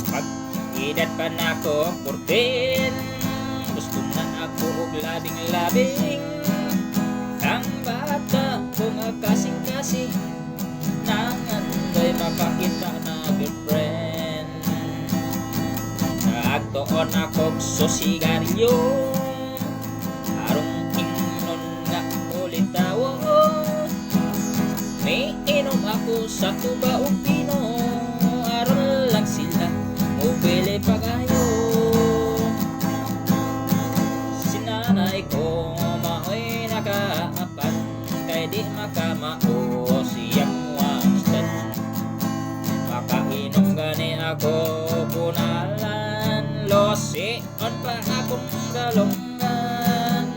Pag edad pa na ko 14, gusto na ako og labing-labing. Ang bata ko nga kasing-kasing, nangandoy makakita na girlfriend. Nagtuon ako sa sigarilyo, arong ingnon nga ulit tawo. May inom ako sa tuba o pino, aron lang sila mubili pa kayo. Sinanay ko maoy nakaapan, kay di makamao siyang wastan. Makainom gani ako punalan, losion pa akong galongan.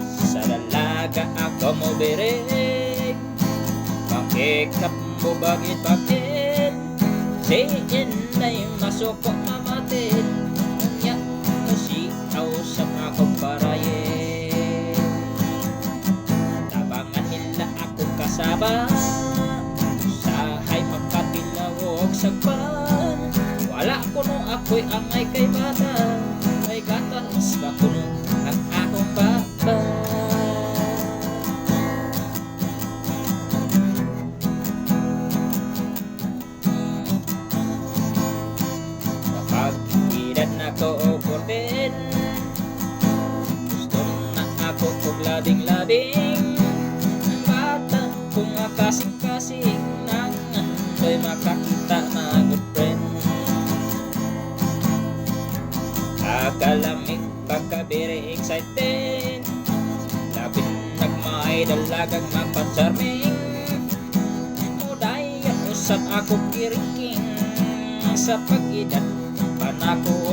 Sa dalaga ako mo birig, pakikap mo bakit siyan na'y masuko mamatid. Nya musiaw sa akong baraye, tabangan nila akong kasaba, usahay makatilawog sagpan. Wala kuno ako'y angay kay bata, may gatas ba kuno ang akong baba. Kapag edad na ko o 14, gusto na ako og labing-labing. Ang bata ko nga kasing-kasing, nangandoy makakita na good friend. Akalamig pagka-very excited, labing nagmaay dalagang magpa-charming. Muday usap ako kiringking, sa pag-edad pa na ko